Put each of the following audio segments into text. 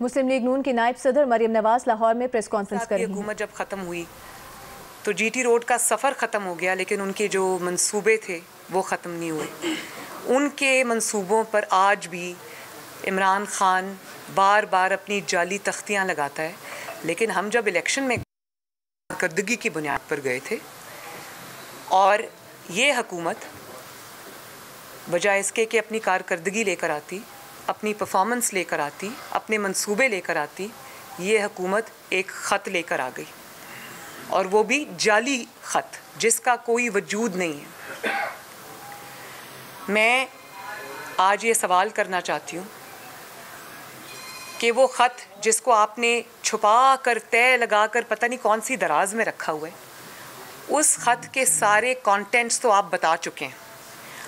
मुस्लिम league नून की नायब सदर मरियम नवाज लाहौर में प्रेस कॉन्फ्रेंस कर रही हैं। हुकूमत जब ख़त्म हुई तो जीटी रोड का सफ़र ख़त्म हो गया, लेकिन उनके जो मंसूबे थे वो ख़त्म नहीं हुए। उनके मंसूबों पर आज भी इमरान ख़ान बार बार अपनी जाली तख्तियाँ लगाता है। लेकिन हम जब इलेक्शन में कारकर्दगी की बुनियाद पर गए थे और ये हुकूमत बजाय इसके कि अपनी कारकर्दगी लेकर आती, अपनी परफॉर्मेंस लेकर आती, अपने मंसूबे लेकर आती, ये हुकूमत एक ख़त लेकर आ गई, और वो भी जाली ख़त जिसका कोई वजूद नहीं है। मैं आज ये सवाल करना चाहती हूँ कि वो ख़त जिसको आपने छुपा कर तय लगा कर पता नहीं कौन सी दराज में रखा हुआ है, उस ख़त के सारे कंटेंट्स तो आप बता चुके हैं।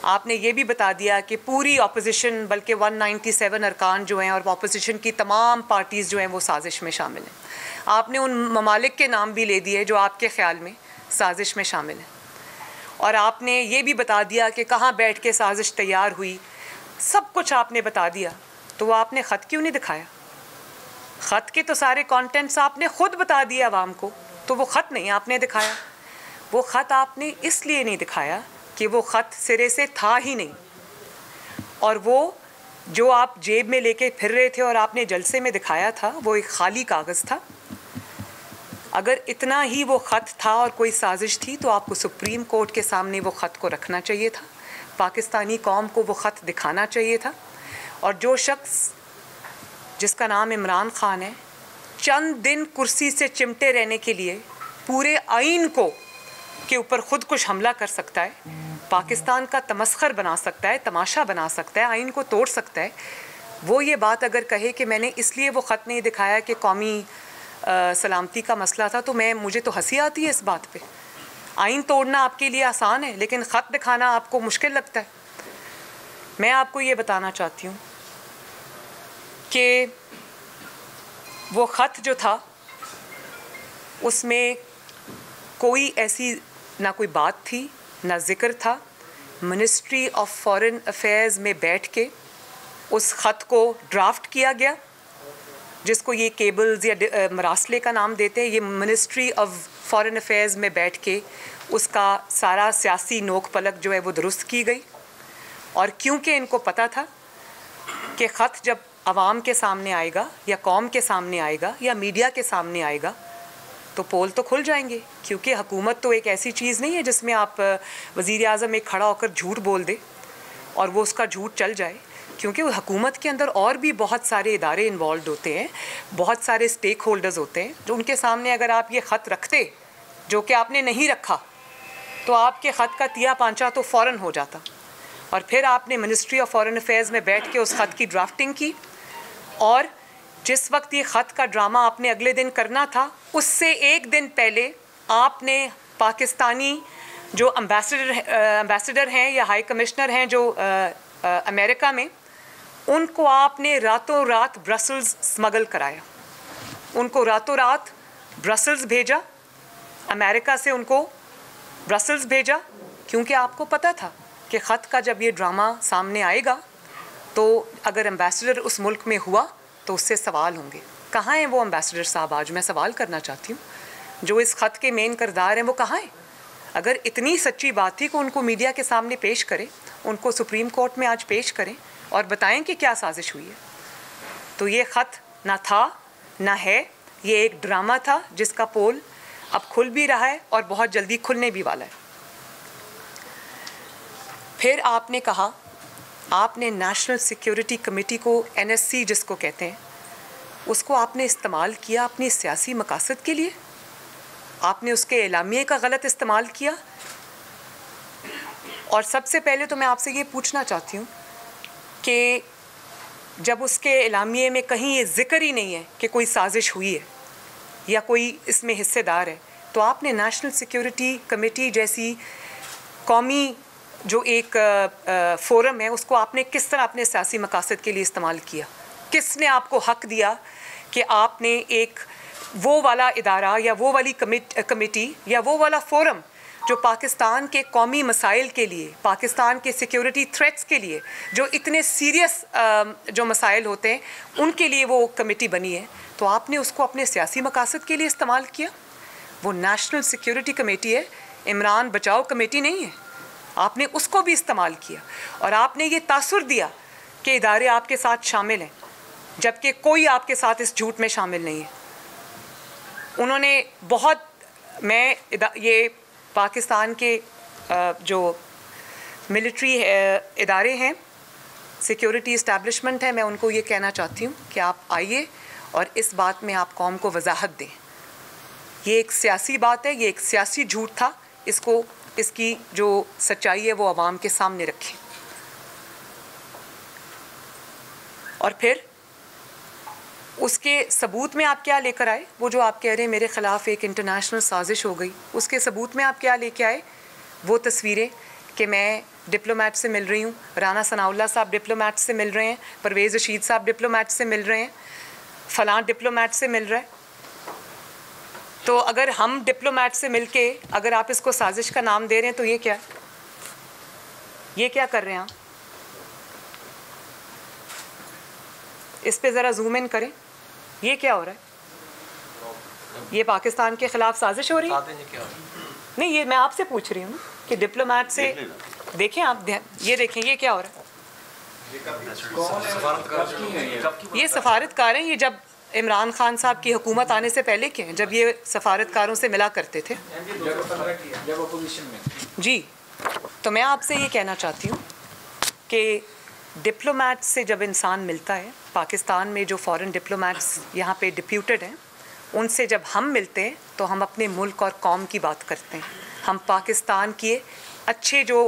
आपने ये भी बता दिया कि पूरी ऑपोजिशन, बल्कि 197 अरकान जो हैं और ऑपोजिशन की तमाम पार्टीज़ जो हैं वो साजिश में शामिल हैं। आपने उन ममालिक के नाम भी ले दिए जो आपके ख़्याल में साजिश में शामिल हैं, और आपने ये भी बता दिया कि कहाँ बैठ के साजिश तैयार हुई। सब कुछ आपने बता दिया, तो वो आपने ख़त क्यों नहीं दिखाया? ख़त के तो सारे कंटेंट्स आपने ख़ुद बता दिए आवाम को, तो वो ख़त नहीं आपने दिखाया। वो ख़त आपने इसलिए नहीं दिखाया कि वो ख़त सिरे से था ही नहीं, और वो जो आप जेब में लेके फिर रहे थे और आपने जलसे में दिखाया था वो एक खाली कागज़ था। अगर इतना ही वो ख़त था और कोई साजिश थी तो आपको सुप्रीम कोर्ट के सामने वो ख़त को रखना चाहिए था, पाकिस्तानी कौम को वो ख़त दिखाना चाहिए था। और जो शख्स जिसका नाम इमरान ख़ान है, चंद दिन कुर्सी से चिमटे रहने के लिए पूरे आइन को के ऊपर ख़ुद कुछ हमला कर सकता है, पाकिस्तान का तमस्खर बना सकता है, तमाशा बना सकता है, आइन को तोड़ सकता है। वो ये बात अगर कहे कि मैंने इसलिए वो ख़त नहीं दिखाया कि कौमी सलामती का मसला था, तो मुझे तो हंसी आती है इस बात पे। आइन तोड़ना आपके लिए आसान है, लेकिन ख़त दिखाना आपको मुश्किल लगता है। मैं आपको ये बताना चाहती हूँ कि वो ख़त जो था उसमें कोई ऐसी ना कोई बात थी, ना ज़िक्र था। मिनिस्ट्री ऑफ फॉरेन अफेयर्स में बैठ के उस ख़त को ड्राफ्ट किया गया, जिसको ये केबल्स या मरासले का नाम देते हैं। ये मिनिस्ट्री ऑफ फॉरेन अफेयर्स में बैठ के उसका सारा सियासी नोक पलक जो है वो दुरुस्त की गई। और क्योंकि इनको पता था कि ख़त जब आवाम के सामने आएगा या कौम के सामने आएगा या मीडिया के सामने आएगा तो पोल तो खुल जाएंगे, क्योंकि हुकूमत तो एक ऐसी चीज़ नहीं है जिसमें आप वज़ीर आज़म एक खड़ा होकर झूठ बोल दे और वो उसका झूठ चल जाए। क्योंकि हुकूमत के अंदर और भी बहुत सारे इदारे इन्वॉल्व होते हैं, बहुत सारे स्टेक होल्डर्स होते हैं, जो उनके सामने अगर आप ये ख़त रखते जो कि आपने नहीं रखा तो आपके ख़त का तिया पांचा तो फ़ौरन हो जाता। और फिर आपने मिनिस्ट्री ऑफ फॉरेन अफेयर्स में बैठ के उस ख़त की ड्राफ्टिंग की, और जिस वक्त ये ख़त का ड्रामा आपने अगले दिन करना था उससे एक दिन पहले आपने पाकिस्तानी जो एम्बेसडर हैं या हाई कमिश्नर हैं जो अमेरिका में, उनको आपने रातों रात ब्रसल्स स्मगल कराया। उनको रातों रात ब्रसल्स भेजा, अमेरिका से उनको ब्रसल्स भेजा, क्योंकि आपको पता था कि ख़त का जब ये ड्रामा सामने आएगा तो अगर एम्बेसडर उस मुल्क में हुआ तो उससे सवाल होंगे। कहाँ हैं वो एम्बेसडर साहब? आज मैं सवाल करना चाहती हूँ, जो इस ख़त के मेन किरदार हैं वो कहाँ हैं? अगर इतनी सच्ची बात थी कि उनको मीडिया के सामने पेश करें, उनको सुप्रीम कोर्ट में आज पेश करें और बताएं कि क्या साजिश हुई है। तो ये ख़त ना था ना है, ये एक ड्रामा था जिसका पोल अब खुल भी रहा है और बहुत जल्दी खुलने भी वाला है। फिर आपने कहा, आपने नेशनल सिक्योरिटी कमेटी को, NSC जिसको कहते हैं, उसको आपने इस्तेमाल किया अपनी सियासी मकासद के लिए। आपने उसके एलामिये का गलत इस्तेमाल किया। और सबसे पहले तो मैं आपसे ये पूछना चाहती हूँ कि जब उसके एलामिये में कहीं ये ज़िक्र ही नहीं है कि कोई साजिश हुई है या कोई इसमें हिस्सेदार है, तो आपने नेशनल सिक्योरिटी कमेटी जैसी कौमी जो एक फ़ोरम है उसको आपने किस तरह अपने सियासी मकासद के लिए इस्तेमाल किया? किसने आपको हक़ दिया कि आपने एक वो वाला इदारा या वो वाली कमेटी या वो वाला फ़ोरम जो पाकिस्तान के कौमी मसाइल के लिए, पाकिस्तान के सिक्योरिटी थ्रेट्स के लिए, जो इतने सीरियस जो मसाइल होते हैं उनके लिए वो कमेटी बनी है, तो आपने उसको अपने सियासी मकासद के लिए इस्तेमाल किया। वो नेशनल सिक्योरिटी कमेटी है, इमरान बचाओ कमेटी नहीं है। आपने उसको भी इस्तेमाल किया और आपने ये तासुर दिया कि इदारे आपके साथ शामिल हैं, जबकि कोई आपके साथ इस झूठ में शामिल नहीं है। उन्होंने बहुत, मैं ये पाकिस्तान के जो मिलिट्री इदारे हैं, सिक्योरिटी इस्टेब्लिशमेंट है, मैं उनको ये कहना चाहती हूँ कि आप आइए और इस बात में आप कौम को वजाहत दें। ये एक सियासी बात है, ये एक सियासी झूठ था, इसको, इसकी जो सच्चाई है वो आवाम के सामने रखें। और फिर उसके सबूत में आप क्या लेकर आए? वो जो आप कह रहे हैं मेरे ख़िलाफ़ एक इंटरनेशनल साजिश हो गई, उसके सबूत में आप क्या लेके आए? वो तस्वीरें कि मैं डिप्लोमेट से मिल रही हूँ, राना सनाउल्लाह साहब डिप्लोमेट से मिल रहे हैं, परवेज़ रशीद साहब डिप्लोमेट से मिल रहे हैं, फ़लाँ डिप्लोमेट से मिल रहा है। तो अगर हम डिप्लोमेट से मिल के अगर आप इसको साजिश का नाम दे रहे हैं तो ये क्या है? ये क्या कर रहे हैं आप? इस पे ज़रा जूम इन करें, ये क्या हो रहा है? ये पाकिस्तान के ख़िलाफ़ साजिश हो रही है? नहीं, ये मैं आपसे पूछ रही हूँ कि डिप्लोमेट से देखें आप, ये देखें ये क्या हो रहा है? ये सफारतकार हैं, ये जब इमरान खान साहब की हुकूमत आने से पहले के हैं, जब ये सफारतकारों से मिला करते थे जी। तो मैं आपसे ये कहना चाहती हूँ कि डिप्लोमेट से जब इंसान मिलता है, पाकिस्तान में जो फॉरेन डिप्लोमेट्स यहाँ पे डिप्यूटेड हैं, उनसे जब हम मिलते हैं तो हम अपने मुल्क और कौम की बात करते हैं। हम पाकिस्तान की अच्छे जो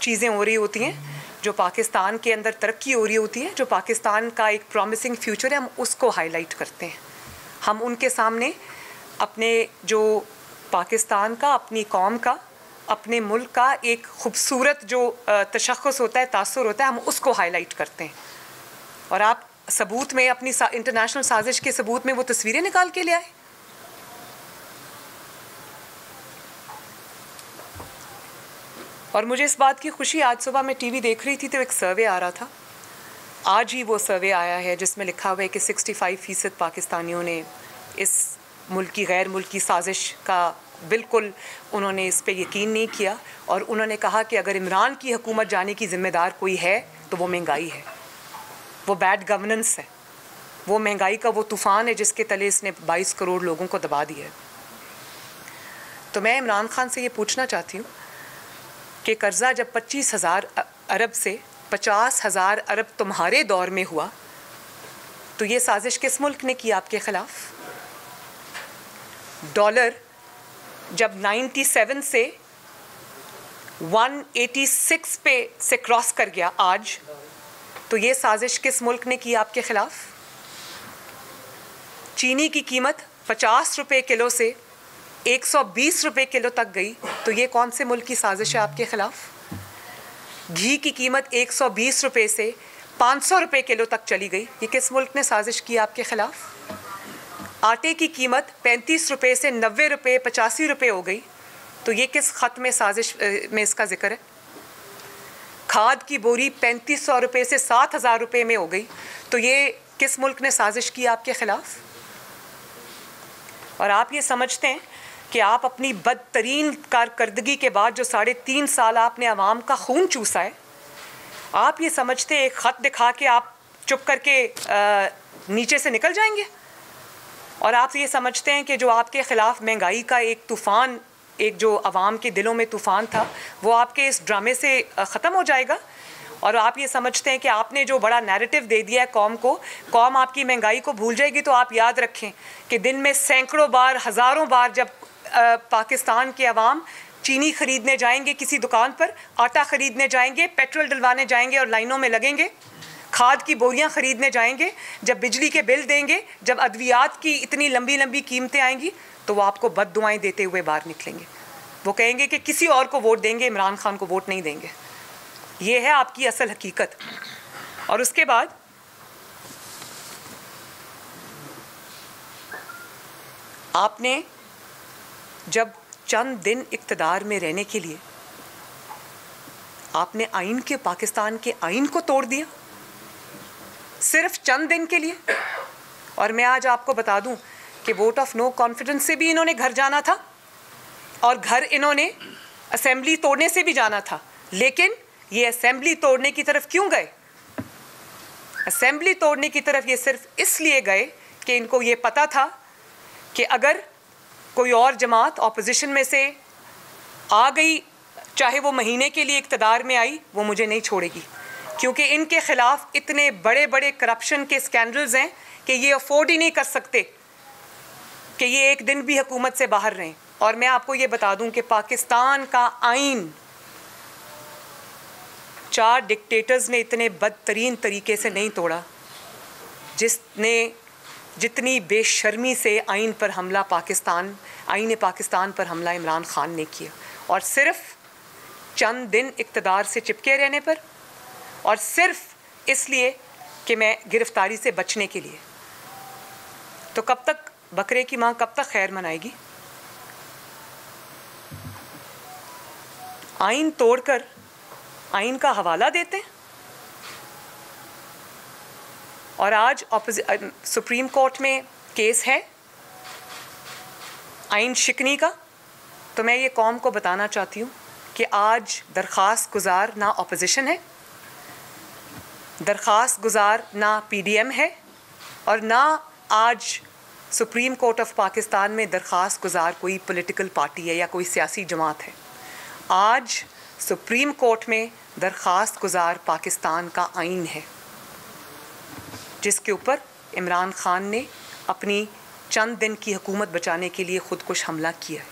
चीज़ें हो रही होती हैं, जो पाकिस्तान के अंदर तरक्की हो रही होती है, जो पाकिस्तान का एक प्रॉमिसिंग फ्यूचर है, हम उसको हाईलाइट करते हैं। हम उनके सामने अपने जो पाकिस्तान का, अपनी कौम का, अपने मुल्क का एक खूबसूरत जो तशख़्ख़ुस होता है, तासुर होता है, हम उसको हाईलाइट करते हैं। और आप सबूत में अपनी इंटरनेशनल साजिश के सबूत में वो तस्वीरें निकाल के ले आए। और मुझे इस बात की खुशी, आज सुबह मैं टीवी देख रही थी तो एक सर्वे आ रहा था, आज ही वो सर्वे आया है जिसमें लिखा हुआ है कि 65% पाकिस्तानियों ने इस मुल्क की गैर मुल्की साजिश का बिल्कुल उन्होंने इस पे यकीन नहीं किया। और उन्होंने कहा कि अगर इमरान की हुकूमत जाने की ज़िम्मेदार कोई है तो वो महंगाई है, वो बैड गवर्नेंस है, वो महंगाई का वो तूफ़ान है जिसके तले इसने 22 करोड़ लोगों को दबा दिया है। तो मैं इमरान खान से ये पूछना चाहती हूँ कि कर्ज़ा जब 25,000 अरब से 50,000 अरब तुम्हारे दौर में हुआ, तो ये साजिश किस मुल्क ने की आपके ख़िलाफ़? डॉलर जब 97 से 186 पे से क्रॉस कर गया आज, तो ये साजिश किस मुल्क ने की आपके ख़िलाफ़? चीनी की कीमत 50 रुपये किलो से 120 रुपये किलो तक गई, तो ये कौन से मुल्क की साजिश है आपके ख़िलाफ़? घी की कीमत 120 रुपये से 500 रुपये किलो तक चली गई, ये किस मुल्क ने साजिश की आपके ख़िलाफ़? आटे की कीमत 35 रुपये से 90 रुपये 85 रुपये हो गई, तो ये किस ख़त में साजिश में इसका जिक्र है? खाद की बोरी 3500 रुपये से 7,000 रुपये में हो गई, तो ये किस मुल्क ने साजिश की आपके ख़िलाफ़? और आप ये समझते हैं कि आप अपनी बदतरीन कारकर्दगी के बाद जो 3.5 साल आपने आवाम का खून चूसा है, आप ये समझते हैं एक ख़त दिखा के आप चुप करके नीचे से निकल जाएंगे? और आप ये समझते हैं कि जो आपके ख़िलाफ़ महंगाई का एक तूफ़ान, एक जो आवाम के दिलों में तूफ़ान था, वो आपके इस ड्रामे से ख़त्म हो जाएगा? और आप ये समझते हैं कि आपने जो बड़ा नैरेटिव दे दिया है कौम को, कौम आपकी महंगाई को भूल जाएगी? तो आप याद रखें कि दिन में सैकड़ों बार, हज़ारों बार जब पाकिस्तान के अवाम चीनी ख़रीदने जाएंगे किसी दुकान पर, आटा ख़रीदने जाएंगे, पेट्रोल डलवाने जाएंगे और लाइनों में लगेंगे, खाद की बोरियां ख़रीदने जाएंगे, जब बिजली के बिल देंगे, जब अद्वियात की इतनी लंबी लंबी कीमतें आएंगी, तो वो आपको बद्दुआएं देते हुए बाहर निकलेंगे। वो कहेंगे कि किसी और को वोट देंगे, इमरान खान को वोट नहीं देंगे। ये है आपकी असल हकीकत। और उसके बाद आपने जब चंद दिन इक़्तिदार में रहने के लिए आपने आइन के, पाकिस्तान के आइन को तोड़ दिया, सिर्फ चंद दिन के लिए। और मैं आज आपको बता दूं कि वोट ऑफ नो कॉन्फिडेंस से भी इन्होंने घर जाना था और घर इन्होंने असेंबली तोड़ने से भी जाना था। लेकिन ये असेंबली तोड़ने की तरफ क्यों गए? असेंबली तोड़ने की तरफ ये सिर्फ इसलिए गए कि इनको ये पता था कि अगर कोई और जमात ऑपोजिशन में से आ गई, चाहे वो महीने के लिए इक़्तिदार में आई, वो मुझे नहीं छोड़ेगी, क्योंकि इनके ख़िलाफ़ इतने बड़े बड़े करप्शन के स्कैंडल्स हैं कि ये अफोर्ड ही नहीं कर सकते कि ये एक दिन भी हुकूमत से बाहर रहें। और मैं आपको ये बता दूं कि पाकिस्तान का आइन 4 डिक्टेटर्स ने इतने बदतरीन तरीके से नहीं तोड़ा जितनी बेशर्मी से आइन पर हमला आइन पाकिस्तान पर हमला इमरान खान ने किया। और सिर्फ चंद दिन इक़्तिदार से चिपके रहने पर, और सिर्फ इसलिए कि मैं गिरफ्तारी से बचने के लिए। तो कब तक बकरे की माँ कब तक खैर मनाएगी? आइन तोड़कर आइन का हवाला देते हैं। और आज सुप्रीम कोर्ट में केस है आइन शिकनी का। तो मैं ये कौम को बताना चाहती हूँ कि आज दरख्वास्त गुजार ना अपोजिशन है, दरख्वास्त गुजार ना पीडीएम है, और ना आज सुप्रीम कोर्ट ऑफ पाकिस्तान में दरख्वास्त गुजार कोई पॉलिटिकल पार्टी है या कोई सियासी जमात है। आज सुप्रीम कोर्ट में दरख्वास्त गुजार पाकिस्तान का आइन है, जिसके ऊपर इमरान खान ने अपनी चंद दिन की हुकूमत बचाने के लिए खुदकुश हमला किया है।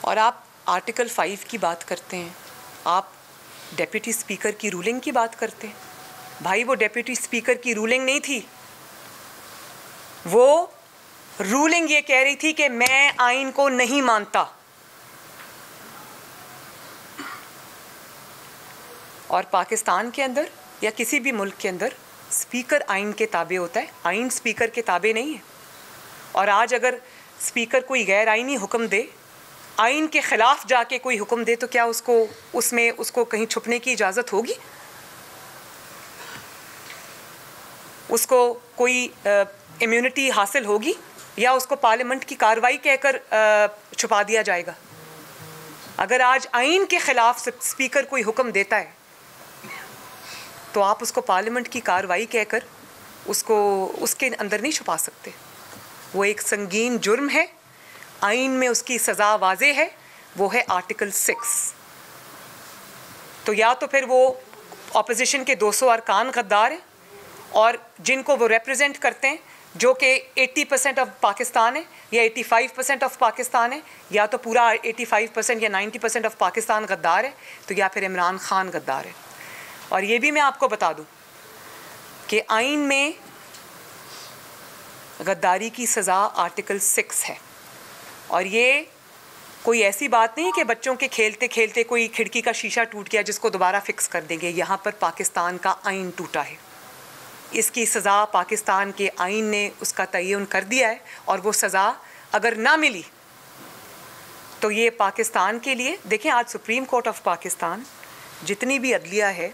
और आप आर्टिकल 5 की बात करते हैं, आप डेप्यूटी स्पीकर की रूलिंग की बात करते हैं। भाई, वो डेप्यूटी स्पीकर की रूलिंग नहीं थी, वो रूलिंग ये कह रही थी कि मैं आइन को नहीं मानता। और पाकिस्तान के अंदर या किसी भी मुल्क के अंदर स्पीकर आइन के ताबे होता है, आइन स्पीकर के ताबे नहीं है। और आज अगर स्पीकर कोई गैर आइनी हुक्म दे, आइन के ख़िलाफ़ जाके कोई हुक्म दे, तो क्या उसको कहीं छुपने की इजाज़त होगी? उसको कोई इम्यूनिटी हासिल होगी, या उसको पार्लियामेंट की कार्रवाई कहकर छुपा दिया जाएगा? अगर आज आइन के ख़िलाफ़ स्पीकर कोई हुक्म देता है तो आप उसको पार्लियामेंट की कार्रवाई कहकर उसके अंदर नहीं छुपा सकते। वो एक संगीन जुर्म है, आइन में उसकी सज़ा वाज़े है, वो है आर्टिकल 6। तो या तो फिर वो ऑपोजिशन के 200 अरकान गद्दार हैं और जिनको वो रिप्रेजेंट करते हैं, जो कि 80% ऑफ पाकिस्तान है या 85% ऑफ पाकिस्तान है, या तो पूरा 85% या 90% ऑफ पाकिस्तान गद्दार है, तो या फिर इमरान खान गद्दार है। और ये भी मैं आपको बता दूं कि आइन में गद्दारी की सज़ा आर्टिकल 6 है। और ये कोई ऐसी बात नहीं है कि बच्चों के खेलते खेलते कोई खिड़की का शीशा टूट गया जिसको दोबारा फिक्स कर देंगे। यहाँ पर पाकिस्तान का आइन टूटा है, इसकी सज़ा पाकिस्तान के आइन ने उसका तयन कर दिया है। और वो सज़ा अगर ना मिली तो ये पाकिस्तान के लिए, देखें आज सुप्रीम कोर्ट ऑफ पाकिस्तान, जितनी भी अदलिया है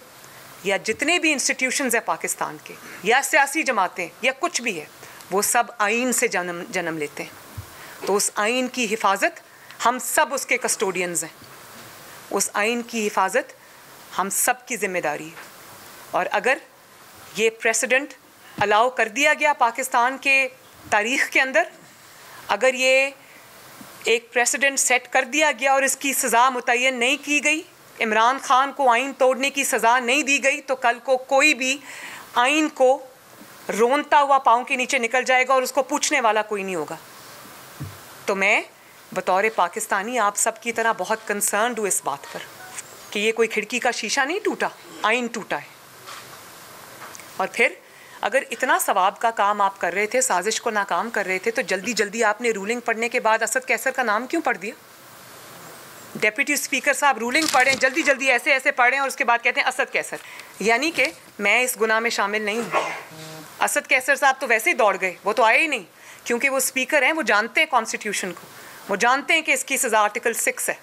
या जितने भी इंस्टीट्यूशंस हैं पाकिस्तान के, या सियासी जमातें या कुछ भी है, वो सब आइन से जन्म लेते हैं। तो उस आइन की हिफाजत हम सब उसके कस्टोडियंस हैं, उस आइन की हिफाजत हम सब की ज़िम्मेदारी है। और अगर ये प्रेसिडेंट अलाउ कर दिया गया पाकिस्तान के तारीख़ के अंदर, अगर ये एक प्रेसिडेंट सेट कर दिया गया और इसकी सज़ा मुतय्यन नहीं की गई, इमरान खान को आइन तोड़ने की सज़ा नहीं दी गई, तो कल को कोई भी आइन को रोनता हुआ पाँव के नीचे निकल जाएगा और उसको पूछने वाला कोई नहीं होगा। तो मैं बतौर पाकिस्तानी आप सब की तरह बहुत कंसर्न्ड हूँ इस बात पर कि ये कोई खिड़की का शीशा नहीं टूटा, आइन टूटा है। और फिर अगर इतना सवाब का काम आप कर रहे थे, साजिश को नाकाम कर रहे थे, तो जल्दी जल्दी आपने रूलिंग पढ़ने के बाद असद कैसर का नाम क्यों पढ़ दिया? डेप्यूटी स्पीकर साहब रूलिंग पढ़ें, जल्दी जल्दी ऐसे ऐसे पढ़ें और उसके बाद कहते हैं असद कैसर। यानी कि मैं इस गुनाह में शामिल नहीं हूँ। असद कैसर साहब तो वैसे ही दौड़ गए, वो तो आए ही नहीं, क्योंकि वो स्पीकर हैं, वो जानते हैं कॉन्स्टिट्यूशन को, वो जानते हैं कि इसकी सज़ा आर्टिकल 6 है।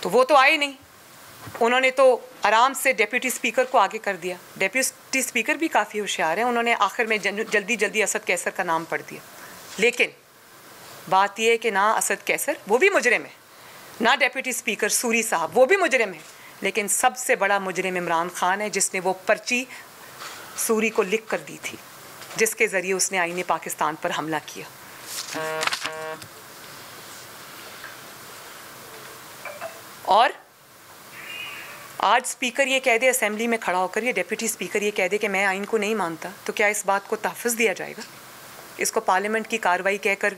तो वो तो आए नहीं, उन्होंने तो आराम से डिप्टी स्पीकर को आगे कर दिया। डिप्टी स्पीकर भी काफ़ी होशियार हैं, उन्होंने आखिर में जल्दी जल्दी असद कैसर का नाम पढ़ दिया। लेकिन बात यह है कि ना असद कैसर वो भी मुजरिम है, ना डिप्टी स्पीकर सूरी साहब वो भी मुजरिम है, लेकिन सबसे बड़ा मुजरिम इमरान खान है, जिसने वो पर्ची सूरी को लिख कर दी थी, जिसके ज़रिए उसने आईने पाकिस्तान पर हमला किया। और आज स्पीकर ये कह दे असेंबली में खड़ा होकर, ये डिप्टी स्पीकर ये कह दे कि मैं आइन को नहीं मानता, तो क्या इस बात को तहफ़्फ़ुज़ दिया जाएगा? इसको पार्लियामेंट की कार्रवाई कहकर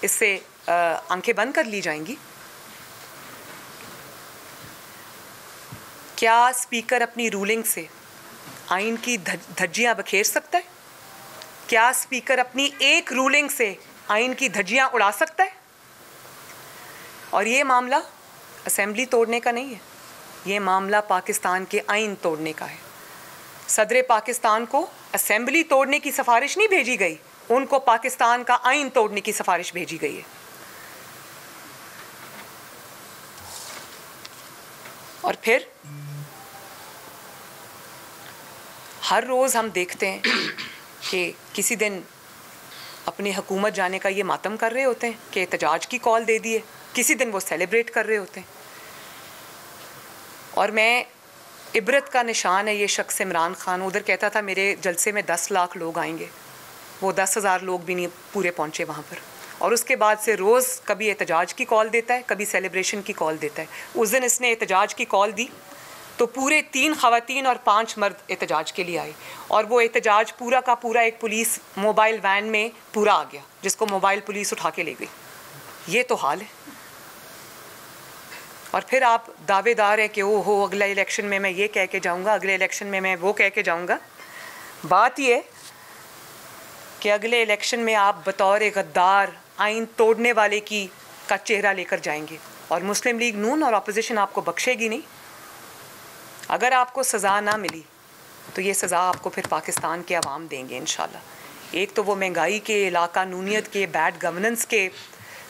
इससे आंखें बंद कर ली जाएंगी? क्या स्पीकर अपनी रूलिंग से आइन की धज्जियाँ बखेर सकता है? क्या स्पीकर अपनी एक रूलिंग से आइन की धज्जियाँ उड़ा सकता है? और ये मामला असेंबली तोड़ने का नहीं है, ये मामला पाकिस्तान के आइन तोड़ने का है। सदर पाकिस्तान को असेंबली तोड़ने की सिफारिश नहीं भेजी गई, उनको पाकिस्तान का आइन तोड़ने की सिफारिश भेजी गई है। और फिर हर रोज़ हम देखते हैं कि किसी दिन अपनी हुकूमत जाने का ये मातम कर रहे होते हैं कि एहतजाज की कॉल दे दिए, किसी दिन वो सेलिब्रेट कर रहे होते हैं। और मैं इबरत का निशान है ये शख्स इमरान खान, उधर कहता था मेरे जलसे में 10 लाख लोग आएंगे, वो 10,000 लोग भी नहीं पूरे पहुँचे वहाँ पर। और उसके बाद से रोज़ कभी एहतजाज की कॉल देता है, कभी सेलिब्रेशन की कॉल देता है। उस दिन इसने एहतजाज की कॉल दी तो पूरे 3 ख़वातीन और 5 मर्द एहतजाज के लिए आए, और वो एहतजाज पूरा का पूरा एक पुलिस मोबाइल वैन में पूरा आ गया, जिसको मोबाइल पुलिस उठा के ले गई। ये तो हाल है। और फिर आप दावेदार हैं कि ओ हो अगले इलेक्शन में मैं ये कह के जाऊँगा, अगले इलेक्शन में मैं वो कह के जाऊँगा। बात ये कि अगले इलेक्शन में आप बतौर गद्दार आइन तोड़ने वाले का चेहरा लेकर जाएंगे, और मुस्लिम लीग नून और अपोजिशन आपको बख्शेगी नहीं। अगर आपको सज़ा ना मिली तो ये सज़ा आपको फिर पाकिस्तान के अवाम देंगे इंशाल्लाह। एक तो वो महंगाई के, लाकानूनियत के, बैड गवर्नेंस के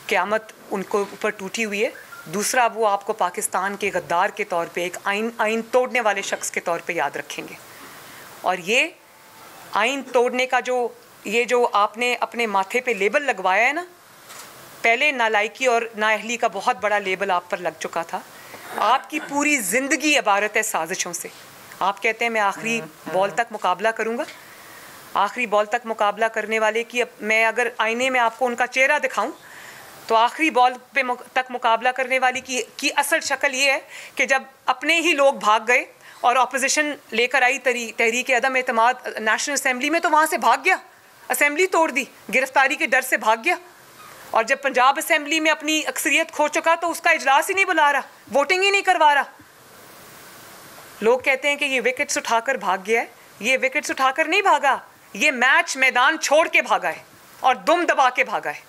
क़यामत उनको ऊपर टूटी हुई है। दूसरा, वो आपको पाकिस्तान के गद्दार के तौर पे, एक आइन तोड़ने वाले शख्स के तौर पे याद रखेंगे। और ये आइन तोड़ने का जो आपने अपने माथे पे लेबल लगवाया है ना, पहले नालायकी और नाअहली का बहुत बड़ा लेबल आप पर लग चुका था। आपकी पूरी ज़िंदगी इबारत है साजिशों से। आप कहते हैं मैं आखिरी बॉल तक मुकाबला करूँगा। आखिरी बॉल तक मुकाबला करने वाले की मैं अगर आईने में आपको उनका चेहरा दिखाऊं तो आखिरी बॉल पे तक मुकाबला करने वाली की असल शक्ल ये है कि जब अपने ही लोग भाग गए और अपोजिशन लेकर आई तहरीक अदम एतमाद नेशनल असेंबली में, तो वहाँ से भाग गया, असेंबली तोड़ दी, गिरफ्तारी के डर से भाग गया। और जब पंजाब असेंबली में अपनी अक्सरियत खो चुका तो उसका इजलास ही नहीं बुला रहा, वोटिंग ही नहीं करवा रहा। लोग कहते हैं कि ये विकेट्स उठाकर भाग गया है। ये विकेट्स उठाकर नहीं भागा, ये मैच मैदान छोड़ के भागा है और दुम दबा के भागा है।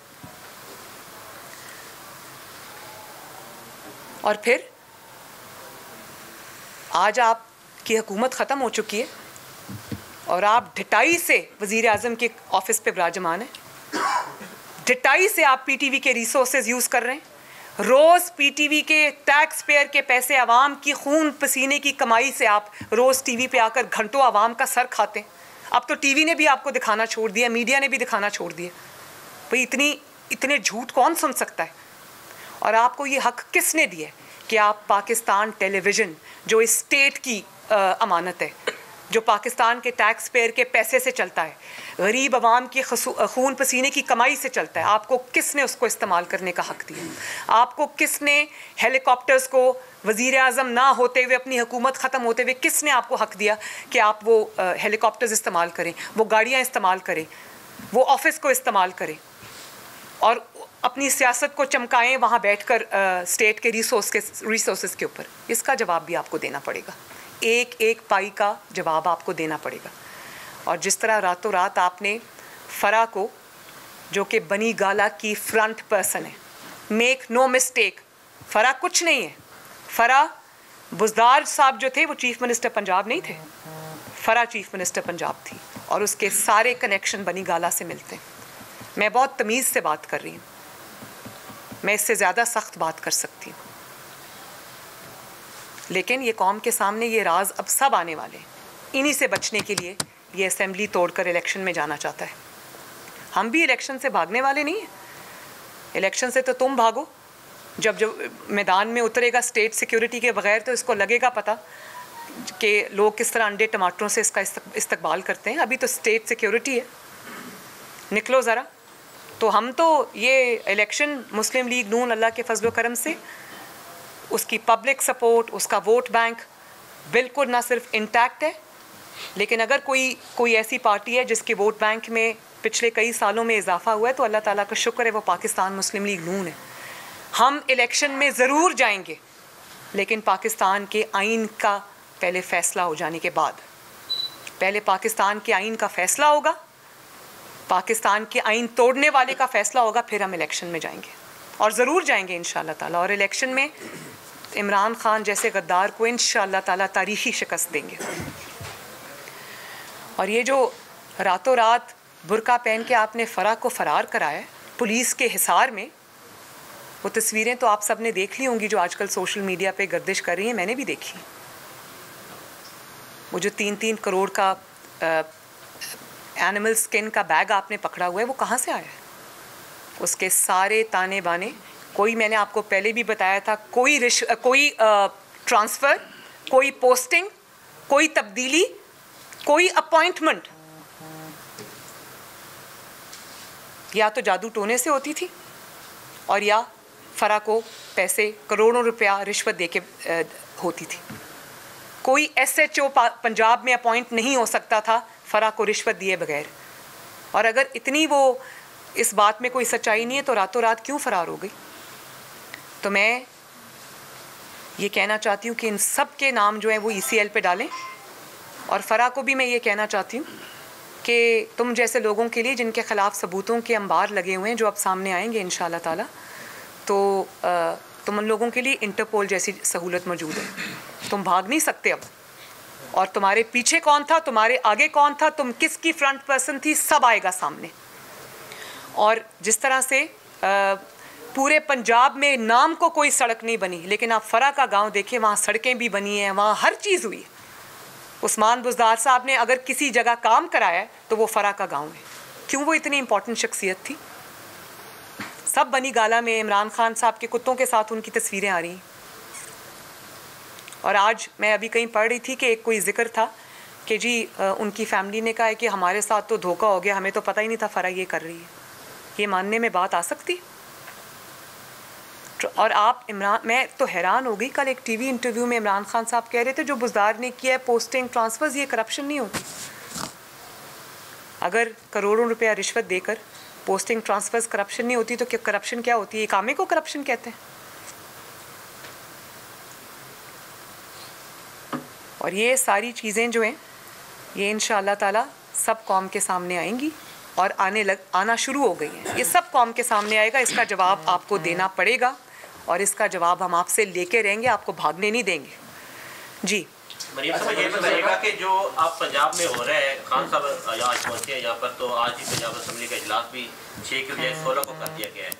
और फिर आज आपकी हुकूमत ख़त्म हो चुकी है और आप ढिटाई से वज़ीर आज़म के ऑफिस पे विराजमान हैं। ढिटाई से आप पीटीवी के रिसोर्सेज यूज़ कर रहे हैं। रोज़ पीटीवी के टैक्स पेयर के पैसे, आवाम की खून पसीने की कमाई से आप रोज़ टीवी पे आकर घंटों आवाम का सर खाते हैं। अब तो टीवी ने भी आपको दिखाना छोड़ दिया, मीडिया ने भी दिखाना छोड़ दिया। भाई इतने झूठ कौन सुन सकता है? और आपको ये हक किसने दिया कि आप पाकिस्तान टेलीविज़न, जो इस स्टेट की अमानत है, जो पाकिस्तान के टैक्स पेयर के पैसे से चलता है, गरीब आवाम की खून पसीने की कमाई से चलता है, आपको किसने उसको इस्तेमाल करने का हक़ दिया? आपको किसने हेलीकॉप्टर्स को वज़ीर आज़म ना होते हुए, अपनी हुकूमत ख़त्म होते हुए, किसने आपको हक़ दिया कि आप वो हेलीकॉप्टर्स इस्तेमाल करें, वो गाड़ियाँ इस्तेमाल करें, वो ऑफिस को इस्तेमाल करें और अपनी सियासत को चमकाएं वहाँ बैठकर स्टेट के रिसोर्सेज के ऊपर? इसका जवाब भी आपको देना पड़ेगा, एक एक पाई का जवाब आपको देना पड़ेगा। और जिस तरह रातों रात आपने फ़रा को, जो कि बनी गाला की फ्रंट पर्सन है, मेक नो मिस्टेक, फ़रा कुछ नहीं है। फ़रा बुज़दार साहब जो थे वो चीफ़ मिनिस्टर पंजाब नहीं थे, फ़रा चीफ़ मिनिस्टर पंजाब थी और उसके सारे कनेक्शन बनी गाला से मिलते हैं। मैं बहुत तमीज़ से बात कर रही हूँ, मैं इससे ज़्यादा सख्त बात कर सकती हूँ, लेकिन ये कौम के सामने ये राज अब सब आने वाले हैं। इन्हीं से बचने के लिए ये असेंबली तोड़कर इलेक्शन में जाना चाहता है। हम भी इलेक्शन से भागने वाले नहीं हैं। इलेक्शन से तो तुम भागो, जब मैदान में उतरेगा स्टेट सिक्योरिटी के बगैर तो इसको लगेगा पता कि लोग किस तरह अंडे टमाटरों से इसका इस्तकबाल करते हैं। अभी तो स्टेट सिक्योरिटी है, निकलो ज़रा। तो हम तो ये इलेक्शन मुस्लिम लीग नून अल्लाह के फजल करम से उसकी पब्लिक सपोर्ट, उसका वोट बैंक बिल्कुल ना सिर्फ इंटैक्ट है, लेकिन अगर कोई ऐसी पार्टी है जिसके वोट बैंक में पिछले कई सालों में इजाफा हुआ है तो अल्लाह ताला का शुक्र है, वो पाकिस्तान मुस्लिम लीग नून है। हम इलेक्शन में ज़रूर जाएंगे, लेकिन पाकिस्तान के आइन का पहले फ़ैसला हो जाने के बाद। पहले पाकिस्तान के आइन का फ़ैसला होगा, पाकिस्तान के आइन तोड़ने वाले का फ़ैसला होगा, फिर हम इलेक्शन में जाएंगे और ज़रूर जाएंगे इंशाअल्लाह ताला। और इलेक्शन में इमरान खान जैसे गद्दार को इंशाअल्लाह ताला तारीख़ी शिकस्त देंगे। और ये जो रातों रात बुर्का पहन के आपने फ़रा को फ़रार कराया पुलिस के हिसार में, वो तस्वीरें तो आप सब ने देख ली होंगी जो आजकल सोशल मीडिया पे गर्दिश कर रही हैं, मैंने भी देखी। वो जो 3-3 करोड़ का एनिमल स्किन का बैग आपने पकड़ा हुआ है, वो कहाँ से आया है? उसके सारे ताने बाने, कोई, मैंने आपको पहले भी बताया था, कोई ट्रांसफ़र, कोई पोस्टिंग, कोई तब्दीली, कोई अपॉइंटमेंट या तो जादू टोने से होती थी और या फ़रा को पैसे करोड़ों रुपया रिश्वत दे के होती थी। कोई SHO पंजाब में अपॉइंट नहीं हो सकता था फ़रा को रिश्वत दिए बगैर। और अगर इतनी वो इस बात में कोई सच्चाई नहीं है तो रातों रात क्यों फ़रार हो गई? तो मैं ये कहना चाहती हूँ कि इन सब के नाम जो है वो ECL पे डालें। और फ़रा को भी मैं ये कहना चाहती हूँ कि तुम जैसे लोगों के लिए जिनके ख़िलाफ़ सबूतों के अंबार लगे हुए हैं जो अब सामने आएंगे इंशाअल्लाह ताला, तो तुम उन लोगों के लिए इंटरपोल जैसी सहूलत मौजूद है। तुम भाग नहीं सकते अब, और तुम्हारे पीछे कौन था, तुम्हारे आगे कौन था, तुम किसकी फ्रंट पर्सन थी, सब आएगा सामने। और जिस तरह से पूरे पंजाब में नाम को कोई सड़क नहीं बनी, लेकिन आप फ़रा का गांव देखिए, वहाँ सड़कें भी बनी हैं, वहाँ हर चीज़ हुई है। उस्मान बुज़दार साहब ने अगर किसी जगह काम कराया है तो वो फ़रा का गांव है। क्यों? वो इतनी इंपॉर्टेंट शख्सियत थी। सब बनी गाला में इमरान खान साहब के कुत्तों के साथ उनकी तस्वीरें आ रही हैं। और आज मैं अभी कहीं पढ़ रही थी कि एक कोई जिक्र था कि जी उनकी फैमिली ने कहा है कि हमारे साथ तो धोखा हो गया, हमें तो पता ही नहीं था फ़रा ये कर रही है। ये मानने में बात आ सकती? और आप मैं तो हैरान हो गई। कल एक TV इंटरव्यू में इमरान खान साहब कह रहे थे जो बुज़दार ने किया है पोस्टिंग ट्रांसफ़र्स, ये करप्शन नहीं होती। अगर करोड़ों रुपया रिश्वत देकर पोस्टिंग ट्रांसफ़र्स करप्शन नहीं होती तो क्या करप्शन क्या होती है? इकामे को करप्शन कहते हैं। और ये सारी चीज़ें जो हैं ये इंशाअल्लाह ताला सब कौम के सामने आएंगी और आना शुरू हो गई हैं। ये सब कौम के सामने आएगा। इसका जवाब आपको देना पड़ेगा और इसका जवाब हम आपसे लेके रहेंगे, आपको भागने नहीं देंगे। जी मरियम साहब, ये बताइएगा कि जो आप पंजाब में हो रहा है, खान साहब आज पहुँचे हैं यहाँ पर, तो आज ही पंजाब असम्बली का इजलास भी 6 के बजाय 16 को कर दिया गया है।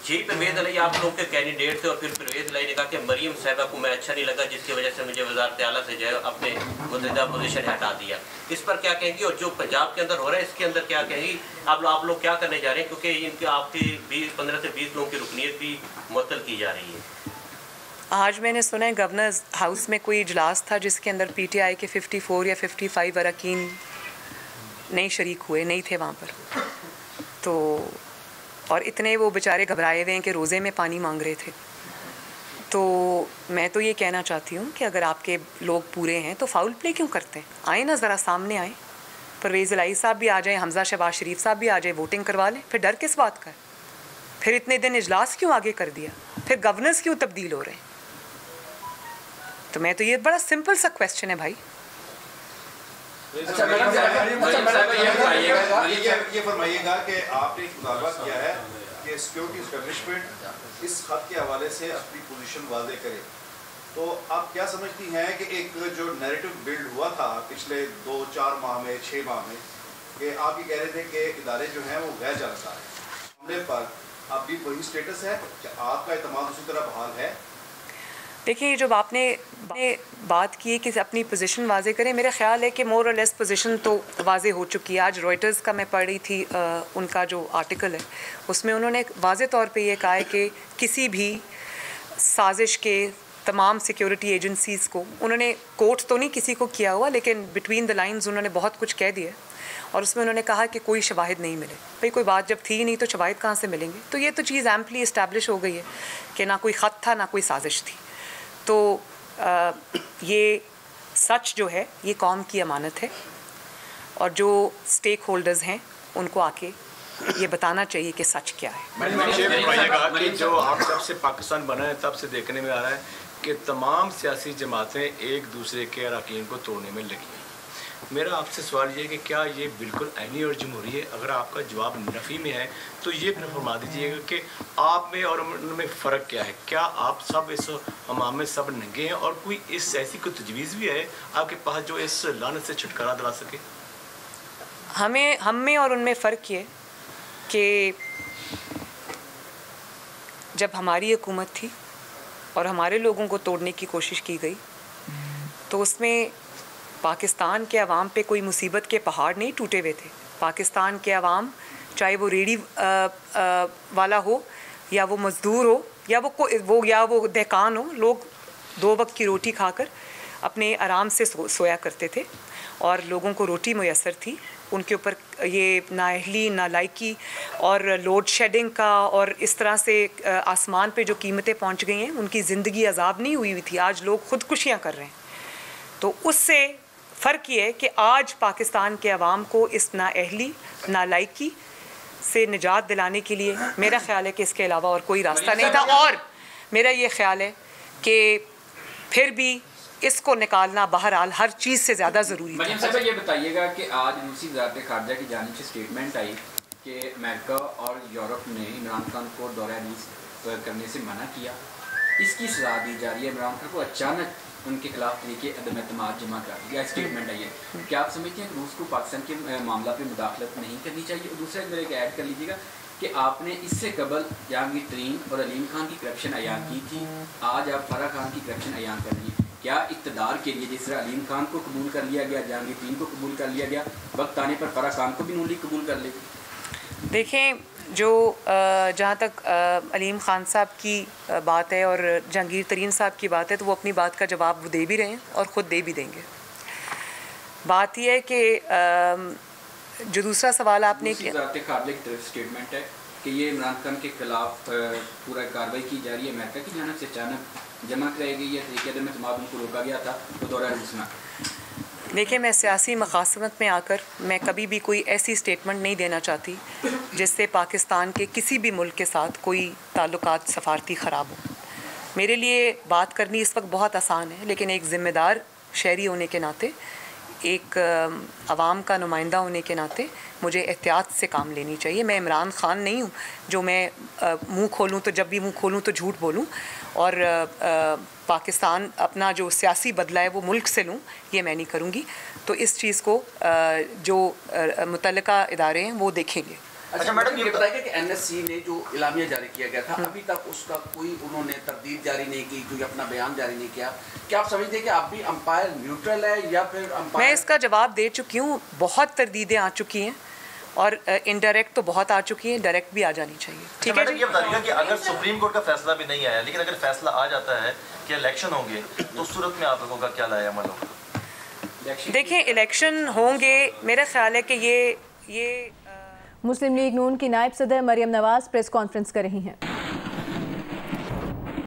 जी परवेज़ अली आप लोग के कैंडिडेट थे और फिर परवेज़ अली ने कहा कि मरियम साहिबा को मैं अच्छा नहीं लगा, जिसकी वजह से मुझे वज़ारत आला से जो है अपने मुतहदा पोजीशन हटा दिया। इस पर क्या कहेंगी? और जो पंजाब के अंदर हो रहा है इसके अंदर क्या कहेंगी? आप लोग क्या करने जा रहे हैं? क्योंकि इनके आपकी 15 से 20 लोगों की रुकनीत भी मुअत्तल की जा रही है। आज मैंने सुना है गवर्नर्स हाउस में कोई इजलास था जिसके अंदर PTI के 54 या 55 अरकान नहीं शरीक हुए, नहीं थे वहाँ पर। तो और इतने वो बेचारे घबराए हुए हैं कि रोज़े में पानी मांग रहे थे। तो मैं तो ये कहना चाहती हूँ कि अगर आपके लोग पूरे हैं तो फाउल प्ले क्यों करते हैं? आए ना, ज़रा सामने आए। परवेज़ इलाही साहब भी आ जाए, हमज़ा शहबाज शरीफ साहब भी आ जाए, वोटिंग करवा लें। फिर डर किस बात का है? फिर इतने दिन इजलास क्यों आगे कर दिया? फिर गवर्नर्स क्यों तब्दील हो रहे हैं? तो मैं तो ये बड़ा सिंपल सा क्वेश्चन है भाई। अच्छा ये फरमाइएगा कि आपने एक मुतालबा किया है कि सिक्योरिटी एस्टेब्लिशमेंट इस खत के हवाले से अपनी पोजीशन वाज़े करे, तो आप क्या समझती हैं कि एक जो नैरेटिव बिल्ड हुआ था पिछले 2-4 माह में, 6 माह में, कि आप ये कह रहे थे कि इदारे जो हैं वो गैर जानबदार हैं, पर अब भी वही स्टेटस है कि आपका एतमाद उसी तरह बहाल है? देखिए, जब आपने बात की कि अपनी पोजीशन वाजे करें, मेरा ख्याल है कि मोर और लेस पोजीशन तो वाजे हो चुकी है। आज रॉयटर्स का मैं पढ़ रही थी उनका जो आर्टिकल है, उसमें उन्होंने वाजे तौर पे ये कहा है कि किसी भी साजिश के तमाम सिक्योरिटी एजेंसीज़ को, उन्होंने कोट तो नहीं किसी को किया हुआ, लेकिन बिटवीन द लाइंस उन्होंने बहुत कुछ कह दिया और उसमें उन्होंने कहा कि कोई शवाहिद नहीं मिले। भाई कोई बात जब थी नहीं तो शवाहिद कहाँ से मिलेंगे? तो ये तो चीज़ एम्पली इस्टेब्लिश हो गई है कि ना कोई ख़त था ना कोई साजिश थी। तो ये सच जो है ये कौम की अमानत है और जो स्टेक होल्डर्स हैं उनको आके ये बताना चाहिए कि सच क्या है। मैंने कि जो आप जब से पाकिस्तान बना है तब से देखने में आ रहा है कि तमाम सियासी जमातें एक दूसरे के अरकान को तोड़ने में लगी हैं। मेरा आपसे सवाल ये है कि क्या ये बिल्कुल आईनी और जमहूरी है? अगर आपका जवाब नफ़ी में है तो ये फिर फरमा दीजिएगा कि आप में और उनमें फ़र्क क्या है? क्या आप सब इस हमाम में सब नंगे हैं और कोई इस ऐसी कोई तजवीज़ भी है आपके पास जो इस लानत से छुटकारा दिला सके? हम में और उनमें फ़र्क ये कि जब हमारी हुकूमत थी और हमारे लोगों को तोड़ने की कोशिश की गई तो उसमें पाकिस्तान के अवाम पे कोई मुसीबत के पहाड़ नहीं टूटे हुए थे। पाकिस्तान के अवाम, चाहे वो रेडी वाला हो या वो मज़दूर हो या वो दहकान हो, लोग 2 वक्त की रोटी खाकर अपने आराम से सोया करते थे और लोगों को रोटी मुयस्सर थी। उनके ऊपर ये नाअहली, नालायकी और लोड शेडिंग का और इस तरह से आसमान पे जो कीमतें पहुंच गई हैं, उनकी ज़िंदगी अजाब नहीं हुई थी। आज लोग ख़ुदकुशियाँ कर रहे हैं। तो उससे फ़र्क ये है कि आज पाकिस्तान के अवाम को इस नाअहली, नालायकी से निजात दिलाने के लिए मेरा ख़्याल है कि इसके अलावा और कोई रास्ता नहीं था। और मेरा ये ख़्याल है कि फिर भी इसको निकालना बहरहाल हर चीज़ से ज़्यादा ज़रूरी है। साहब ये बताइएगा कि आज रूसी वज़ारत ख़ारजा की जानिब से स्टेटमेंट आई कि अमेरिका और यूरोप ने इमरान खान को दौरा रूस करने से मना किया, इसकी सज़ा दी जा रही है। इमरान खान को अचानक उनके खिलाफ तरीके अदम एतमाद जमा कर दिया, स्टेटमेंट आई है। क्या आप समझते हैं कि रूस को पाकिस्तान के मामला पे मुदाखलत नहीं करनी चाहिए? और दूसरा मेरे को ऐड कर लीजिएगा कि आपने इससे कबल जहांगीर तरीन और अलीम खान की करप्शन अयान की थी, आज आप फराह खान की करप्शन अयान कर रही है। क्या इक़्तिदार के लिए जिस तरह अलीम खान को कबूल कर लिया गया, जहांगीर तरीन को कबूल कर लिया गया, वक्त आने पर फराह खान को भी नून लीग कबूल कर लेगी? देखें, जो जहाँ तक अलीम ख़ान साहब की बात है और जहांगीर तरीन साहब की बात है, तो वो अपनी बात का जवाब वो दे भी रहे हैं और ख़ुद दे भी देंगे। बात यह है कि जो दूसरा सवाल आपने किया, स्टेटमेंट है कि ये इमरान खान के खिलाफ पूरा कार्रवाई की जा रही है, अमेरिका की जानिब से अचानक जमा कराई गई है, तरीके में तमाम उनको रोका गया था तो दौरा रूस में। देखिए, मैं सियासी मखासमत में आकर मैं कभी भी कोई ऐसी स्टेटमेंट नहीं देना चाहती जिससे पाकिस्तान के किसी भी मुल्क के साथ कोई ताल्लुकात सफारती ख़राब हो। मेरे लिए बात करनी इस वक्त बहुत आसान है, लेकिन एक ज़िम्मेदार शहरी होने के नाते, एक अवाम का नुमाइंदा होने के नाते मुझे एहतियात से काम लेनी चाहिए। मैं इमरान खान नहीं हूँ जो मैं मुँह खोलूँ तो जब भी मुँह खोलूँ तो झूठ बोलूँ और पाकिस्तान अपना जो सियासी बदला है वो मुल्क से लूँ, ये मैं नहीं करूँगी। तो इस चीज़ को जो मुतल्लिका इदारे हैं वो देखेंगे। अच्छा मैडम, ये बताइए कि एनएससी ने जो इलामिया जारी किया गया था, अभी तक उसका कोई उन्होंने तरदीद जारी नहीं की, कोई अपना बयान जारी नहीं किया। क्या आप समझते हैं कि आप भी अंपायर न्यूट्रल है या फिर अंपायर? मैं इसका जवाब दे चुकी हूँ। बहुत तरदीदें आ चुकी हैं और इनडायरेक्ट तो बहुत आ चुकी हैं, डायरेक्ट भी आ जानी चाहिए। ठीक है जी। ये बताइएगा कि अगर सुप्रीम कोर्ट का फैसला भी नहीं आया, लेकिन अगर फैसला आ जाता है कि इलेक्शन होंगे, तो उस सूरत में आप लोगों का क्या लाया अमल होगा? देखिए, इलेक्शन होंगे, मेरा ख्याल है कि ये मुस्लिम लीग नून की नायब सदर मरियम नवाज प्रेस कॉन्फ्रेंस कर रही हैं।